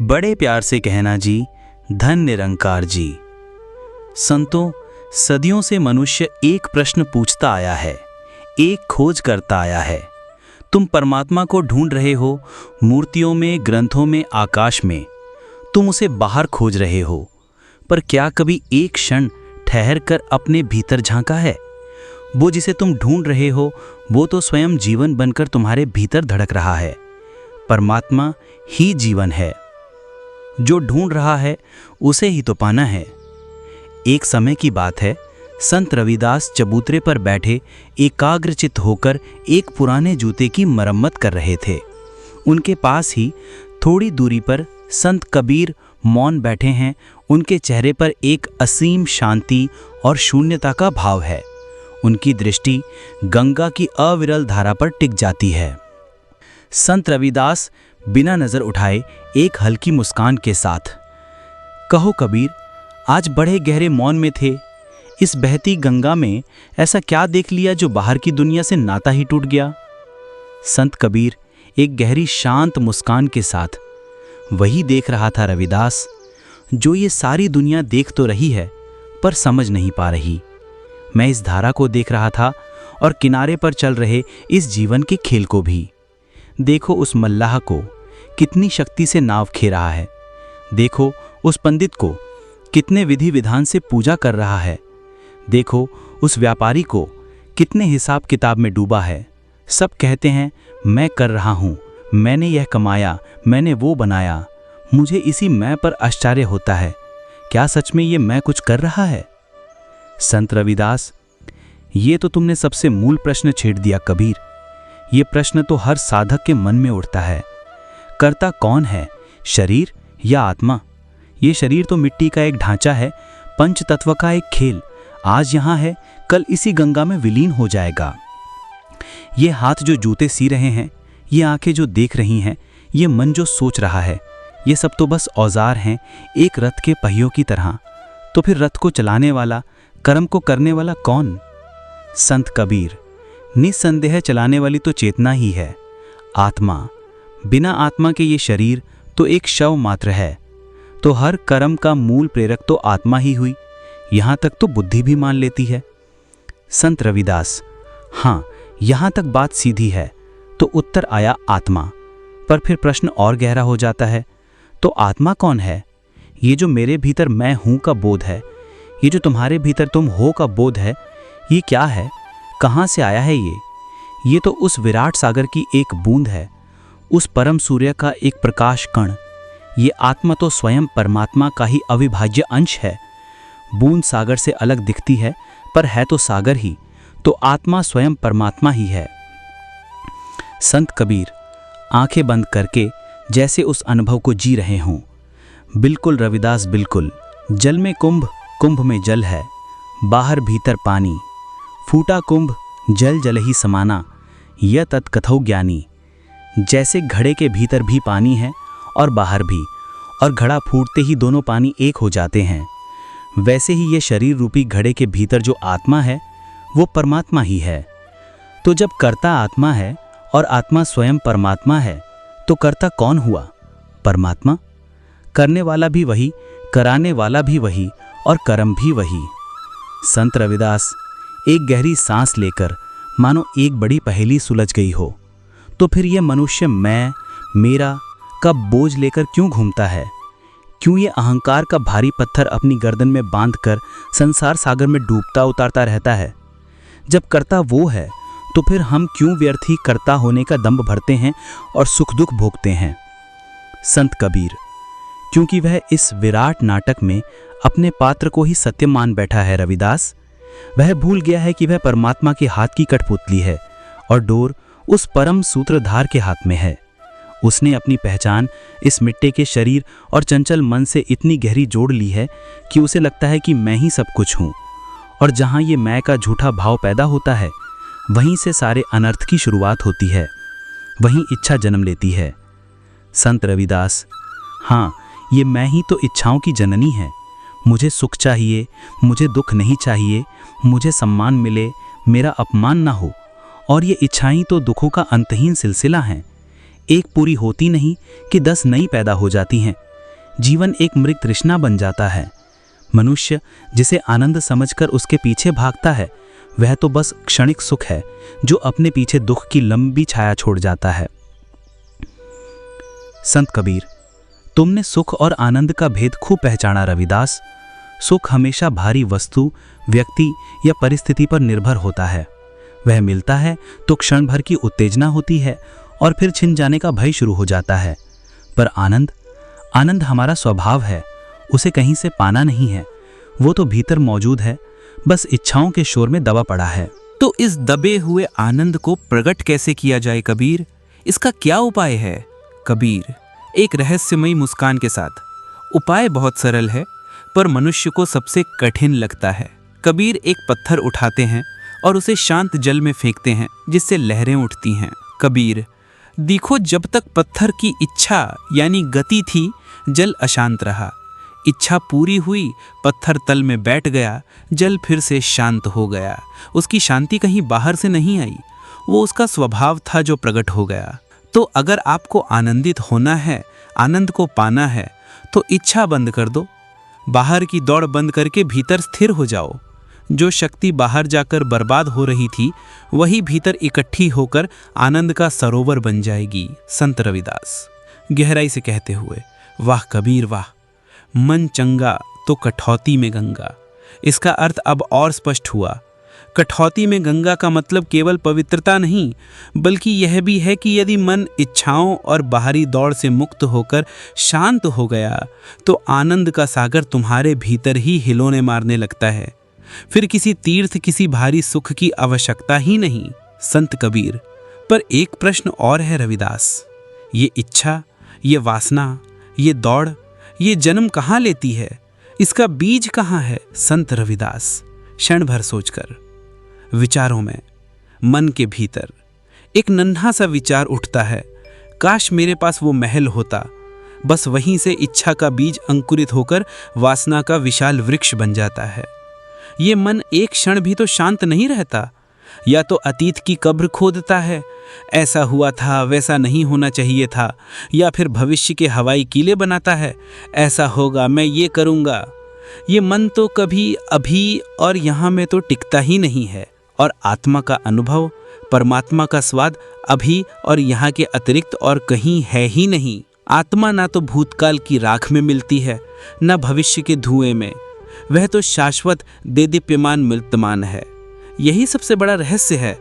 बड़े प्यार से कहना जी, धन निरंकार जी। संतों, सदियों से मनुष्य एक प्रश्न पूछता आया है, एक खोज करता आया है। तुम परमात्मा को ढूंढ रहे हो, मूर्तियों में, ग्रंथों में, आकाश में। तुम उसे बाहर खोज रहे हो, पर क्या कभी एक क्षण ठहर कर अपने भीतर झांका है? वो जिसे तुम ढूंढ रहे हो, वो तो स्वयं जीवन बनकर तुम्हारे भीतर धड़क रहा है। परमात्मा ही जीवन है। जो ढूंढ रहा है उसे ही तो पाना है। एक समय की बात है, संत रविदास चबूतरे पर बैठे एकाग्रचित्त होकर एक पुराने जूते की मरम्मत कर रहे थे। उनके पास ही थोड़ी दूरी पर संत कबीर मौन बैठे हैं। उनके चेहरे पर एक असीम शांति और शून्यता का भाव है। उनकी दृष्टि गंगा की अविरल धारा पर टिक जाती है। संत रविदास बिना नजर उठाए एक हल्की मुस्कान के साथ, कहो कबीर, आज बड़े गहरे मौन में थे। इस बहती गंगा में ऐसा क्या देख लिया जो बाहर की दुनिया से नाता ही टूट गया? संत कबीर एक गहरी शांत मुस्कान के साथ, वही देख रहा था रविदास, जो ये सारी दुनिया देख तो रही है पर समझ नहीं पा रही। मैं इस धारा को देख रहा था और किनारे पर चल रहे इस जीवन के खेल को भी। देखो उस मल्लाह को, कितनी शक्ति से नाव खे रहा है। देखो उस पंडित को, कितने विधि विधान से पूजा कर रहा है। देखो उस व्यापारी को, कितने हिसाब किताब में डूबा है। सब कहते हैं मैं कर रहा हूँ, मैंने यह कमाया, मैंने वो बनाया। मुझे इसी मैं पर आश्चर्य होता है, क्या सच में ये मैं कुछ कर रहा है? संत रविदास, ये तो तुमने सबसे मूल प्रश्न छेड़ दिया कबीर। ये प्रश्न तो हर साधक के मन में उठता है। कर्ता कौन है, शरीर या आत्मा? ये शरीर तो मिट्टी का एक ढांचा है, पंच तत्व का एक खेल। आज यहाँ है, कल इसी गंगा में विलीन हो जाएगा। ये हाथ जो जूते सी रहे हैं, ये आंखें जो देख रही हैं, ये मन जो सोच रहा है, ये सब तो बस औजार हैं एक रथ के पहियों की तरह। तो फिर रथ को चलाने वाला, कर्म को करने वाला कौन? संत कबीर, निस्संदेह चलाने वाली तो चेतना ही है, आत्मा। बिना आत्मा के ये शरीर तो एक शव मात्र है। तो हर कर्म का मूल प्रेरक तो आत्मा ही हुई। यहाँ तक तो बुद्धि भी मान लेती है। संत रविदास, हाँ, यहाँ तक बात सीधी है। तो उत्तर आया आत्मा। पर फिर प्रश्न और गहरा हो जाता है, तो आत्मा कौन है? ये जो मेरे भीतर मैं हूँ का बोध है, ये जो तुम्हारे भीतर तुम हो का बोध है, ये क्या है? कहाँ से आया है ये? ये तो उस विराट सागर की एक बूंद है, उस परम सूर्य का एक प्रकाश कण। ये आत्मा तो स्वयं परमात्मा का ही अविभाज्य अंश है। बूंद सागर से अलग दिखती है, पर है तो सागर ही। तो आत्मा स्वयं परमात्मा ही है। संत कबीर आंखें बंद करके जैसे उस अनुभव को जी रहे हों। बिल्कुल रविदास, बिल्कुल। जल में कुंभ, कुंभ में जल है, बाहर भीतर पानी। फूटा कुंभ, जल जल ही समाना, यह तत्कथौ ज्ञानी। जैसे घड़े के भीतर भी पानी है और बाहर भी, और घड़ा फूटते ही दोनों पानी एक हो जाते हैं, वैसे ही ये शरीर रूपी घड़े के भीतर जो आत्मा है, वो परमात्मा ही है। तो जब कर्ता आत्मा है और आत्मा स्वयं परमात्मा है, तो कर्ता कौन हुआ? परमात्मा। करने वाला भी वही, कराने वाला भी वही, और कर्म भी वही। संत रविदास एक गहरी सांस लेकर मानो एक बड़ी पहेली सुलझ गई हो। तो फिर यह मनुष्य मैं, मेरा का बोझ लेकर क्यों घूमता है? क्यों ये अहंकार का भारी पत्थर अपनी गर्दन में बांधकर संसार सागर में डूबता उतारता रहता है? जब कर्ता वो है, तो फिर हम क्यों व्यर्थ ही कर्ता होने का दंभ भरते हैं और सुख दुख भोगते हैं? संत कबीर, क्योंकि वह इस विराट नाटक में अपने पात्र को ही सत्य मान बैठा है रविदास। वह भूल गया है कि वह परमात्मा के हाथ की कठपुतली है और डोर उस परम सूत्रधार के हाथ में है। उसने अपनी पहचान इस मिट्टी के शरीर और चंचल मन से इतनी गहरी जोड़ ली है कि उसे लगता है कि मैं ही सब कुछ हूँ। और जहाँ ये मैं का झूठा भाव पैदा होता है, वहीं से सारे अनर्थ की शुरुआत होती है, वहीं इच्छा जन्म लेती है। संत रविदास, हाँ, ये मैं ही तो इच्छाओं की जननी है। मुझे सुख चाहिए, मुझे दुख नहीं चाहिए, मुझे सम्मान मिले, मेरा अपमान ना हो। और ये इच्छाएं तो दुखों का अंतहीन सिलसिला हैं। एक पूरी होती नहीं कि 10 नई पैदा हो जाती हैं। जीवन एक मृग तृष्णा बन जाता है। मनुष्य जिसे आनंद समझकर उसके पीछे भागता है, वह तो बस क्षणिक सुख है जो अपने पीछे दुख की लंबी छाया छोड़ जाता है। संत कबीर, तुमने सुख और आनंद का भेद खूब पहचाना रविदास। सुख हमेशा भारी वस्तु, व्यक्ति या परिस्थिति पर निर्भर होता है। वह मिलता है तो क्षण भर की उत्तेजना होती है और फिर छिन जाने का भय शुरू हो जाता है। पर आनंद हमारा स्वभाव है, उसे कहीं से पाना नहीं है। वो तो भीतर मौजूद है, बस इच्छाओं के शोर में दबा पड़ा है। तो इस दबे हुए आनंद को प्रकट कैसे किया जाए कबीर? इसका क्या उपाय है? कबीर एक रहस्यमयी मुस्कान के साथ, उपाय बहुत सरल है पर मनुष्य को सबसे कठिन लगता है। कबीर एक पत्थर उठाते हैं और उसे शांत जल में फेंकते हैं जिससे लहरें उठती हैं। कबीर, देखो जब तक पत्थर की इच्छा यानी गति थी, जल अशांत रहा। इच्छा पूरी हुई, पत्थर तल में बैठ गया, जल फिर से शांत हो गया। उसकी शांति कहीं बाहर से नहीं आई, वो उसका स्वभाव था जो प्रकट हो गया। तो अगर आपको आनंदित होना है, आनंद को पाना है, तो इच्छा बंद कर दो। बाहर की दौड़ बंद करके भीतर स्थिर हो जाओ। जो शक्ति बाहर जाकर बर्बाद हो रही थी, वही भीतर इकट्ठी होकर आनंद का सरोवर बन जाएगी। संत रविदास गहराई से कहते हुए, वाह कबीर वाह, मन चंगा तो कठौती में गंगा। इसका अर्थ अब और स्पष्ट हुआ। कठौती में गंगा का मतलब केवल पवित्रता नहीं, बल्कि यह भी है कि यदि मन इच्छाओं और बाहरी दौड़ से मुक्त होकर शांत हो गया, तो आनंद का सागर तुम्हारे भीतर ही हिलोने मारने लगता है। फिर किसी तीर्थ, किसी भारी सुख की आवश्यकता ही नहीं। संत कबीर, पर एक प्रश्न और है रविदास, ये इच्छा, ये वासना, ये दौड़, ये जन्म कहाँ लेती है? इसका बीज कहाँ है? संत रविदास क्षण भर सोचकर, विचारों में, मन के भीतर एक नन्हा सा विचार उठता है, काश मेरे पास वो महल होता। बस वहीं से इच्छा का बीज अंकुरित होकर वासना का विशाल वृक्ष बन जाता है। ये मन एक क्षण भी तो शांत नहीं रहता, या तो अतीत की कब्र खोदता है, ऐसा हुआ था, वैसा नहीं होना चाहिए था, या फिर भविष्य के हवाई किले बनाता है, ऐसा होगा, मैं ये करूँगा। ये मन तो कभी अभी और यहाँ में तो टिकता ही नहीं है, और आत्मा का अनुभव, परमात्मा का स्वाद अभी और यहाँ के अतिरिक्त और कहीं है ही नहीं। आत्मा ना तो भूतकाल की राख में मिलती है, न भविष्य के धुएं में। वह तो शाश्वत देदीप्यमान मिल्तमान है। यही सबसे बड़ा रहस्य है।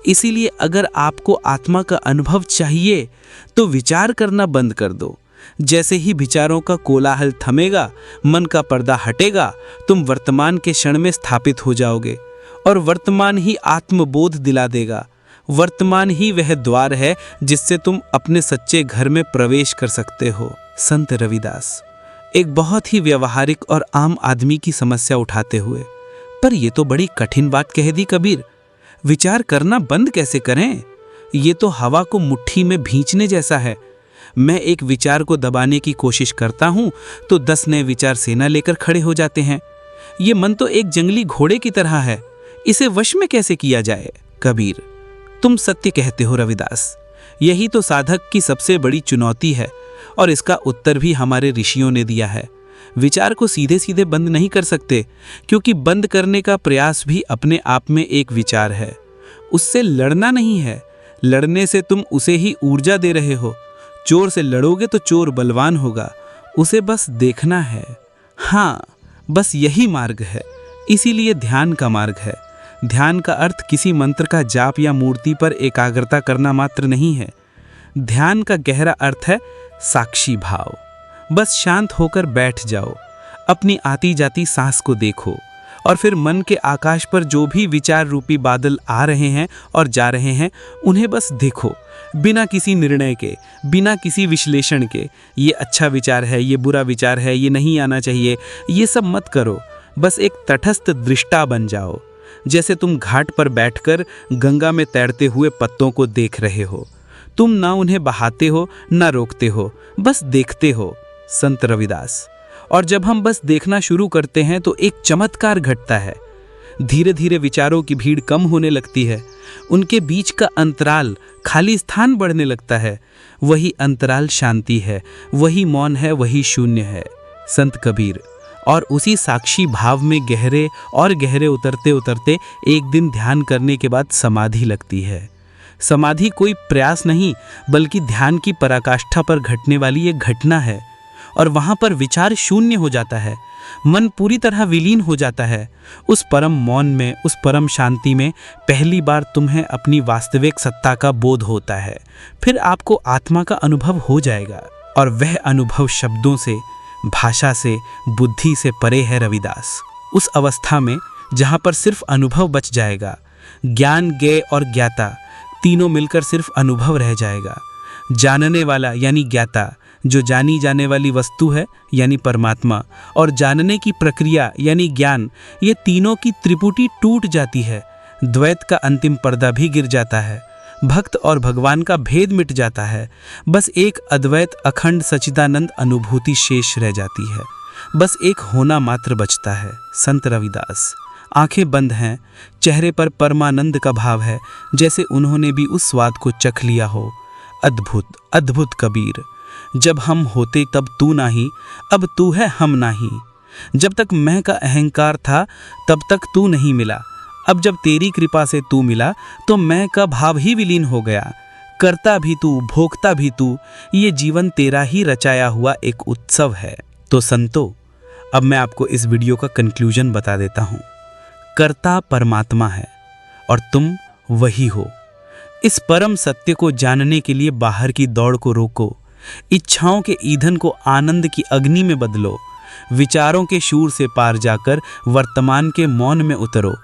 इसीलिए अगर आपको आत्मा का अनुभव चाहिए तो विचार करना बंद कर दो। जैसे ही विचारों का कोलाहल थमेगा, मन का पर्दा हटेगा, तुम वर्तमान के क्षण में स्थापित हो जाओगे, और वर्तमान ही आत्मबोध दिला देगा। वर्तमान ही वह द्वार है जिससे तुम अपने सच्चे घर में प्रवेश कर सकते हो। संत रविदास एक बहुत ही व्यवहारिक और आम आदमी की समस्या उठाते हुए, पर यह तो बड़ी कठिन बात कह दी कबीर। विचार करना बंद कैसे करें? ये तो हवा को मुट्ठी में भींचने जैसा है। मैं एक विचार को दबाने की कोशिश करता हूं तो 10 नए विचार सेना लेकर खड़े हो जाते हैं। ये मन तो एक जंगली घोड़े की तरह है, इसे वश में कैसे किया जाए? कबीर, तुम सत्य कहते हो रविदास। यही तो साधक की सबसे बड़ी चुनौती है, और इसका उत्तर भी हमारे ऋषियों ने दिया है। विचार को सीधे सीधे बंद नहीं कर सकते, क्योंकि बंद करने का प्रयास भी अपने आप में एक विचार है। उससे लड़ना नहीं है, लड़ने से तुम उसे ही ऊर्जा दे रहे हो। चोर से लड़ोगे तो चोर बलवान होगा, उसे बस देखना है। हाँ, बस यही मार्ग है। इसीलिए ध्यान का मार्ग है। ध्यान का अर्थ किसी मंत्र का जाप या मूर्ति पर एकाग्रता करना मात्र नहीं है। ध्यान का गहरा अर्थ है साक्षी भाव। बस शांत होकर बैठ जाओ, अपनी आती जाती सांस को देखो, और फिर मन के आकाश पर जो भी विचार रूपी बादल आ रहे हैं और जा रहे हैं, उन्हें बस देखो, बिना किसी निर्णय के, बिना किसी विश्लेषण के। ये अच्छा विचार है, ये बुरा विचार है, ये नहीं आना चाहिए, ये सब मत करो। बस एक तटस्थ दृष्टा बन जाओ, जैसे तुम घाट पर बैठकर गंगा में तैरते हुए पत्तों को देख रहे हो। तुम ना उन्हें बहाते हो ना रोकते हो, बस देखते हो। संत रविदास। और जब हम बस देखना शुरू करते हैं तो एक चमत्कार घटता है। धीरे धीरे विचारों की भीड़ कम होने लगती है, उनके बीच का अंतराल, खाली स्थान बढ़ने लगता है। वही अंतराल शांति है, वही मौन है, वही शून्य है। संत कबीर। और उसी साक्षी भाव में गहरे और गहरे उतरते उतरते एक दिन ध्यान करने के बाद समाधि लगती है। समाधि कोई प्रयास नहीं, बल्कि ध्यान की पराकाष्ठा पर घटने वाली एक घटना है। और वहाँ पर विचार शून्य हो जाता है, मन पूरी तरह विलीन हो जाता है। उस परम मौन में, उस परम शांति में पहली बार तुम्हें अपनी वास्तविक सत्ता का बोध होता है। फिर आपको आत्मा का अनुभव हो जाएगा, और वह अनुभव शब्दों से, भाषा से, बुद्धि से परे है रविदास। उस अवस्था में जहाँ पर सिर्फ अनुभव बच जाएगा, ज्ञान, ज्ञेय और ज्ञाता तीनों मिलकर सिर्फ अनुभव रह जाएगा। जानने वाला यानी ज्ञाता, जो जानी जाने वाली वस्तु है यानी परमात्मा, और जानने की प्रक्रिया यानी ज्ञान, ये तीनों की त्रिपुटी टूट जाती है। द्वैत का अंतिम पर्दा भी गिर जाता है। भक्त और भगवान का भेद मिट जाता है। बस एक अद्वैत अखंड सच्चिदानंद अनुभूति शेष रह जाती है। बस एक होना मात्र बचता है। संत रविदास। आंखें बंद हैं, चेहरे पर परमानंद का भाव है, जैसे उन्होंने भी उस स्वाद को चख लिया हो। अद्भुत अद्भुत कबीर। जब हम होते तब तू नहीं, अब तू है हम नहीं। जब तक मैं का अहंकार था तब तक तू नहीं मिला, अब जब तेरी कृपा से तू मिला तो मैं का भाव ही विलीन हो गया। करता भी तू, भोगता भी तू, ये जीवन तेरा ही रचाया हुआ एक उत्सव है। तो संतो, अब मैं आपको इस वीडियो का कंक्लूजन बता देता हूँ। कर्ता परमात्मा है और तुम वही हो। इस परम सत्य को जानने के लिए बाहर की दौड़ को रोको, इच्छाओं के ईंधन को आनंद की अग्नि में बदलो, विचारों के शूर से पार जाकर वर्तमान के मौन में उतरो,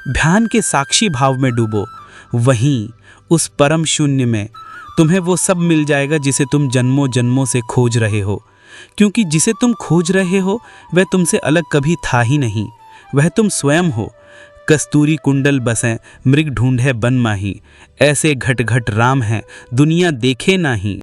ध्यान के साक्षी भाव में डूबो। वहीं उस परम शून्य में तुम्हें वो सब मिल जाएगा जिसे तुम जन्मों जन्मों से खोज रहे हो। क्योंकि जिसे तुम खोज रहे हो वह तुमसे अलग कभी था ही नहीं, वह तुम स्वयं हो। कस्तूरी कुंडल बसें, मृग ढूंढे बन माही, ऐसे घट घट राम हैं दुनिया देखे नाही।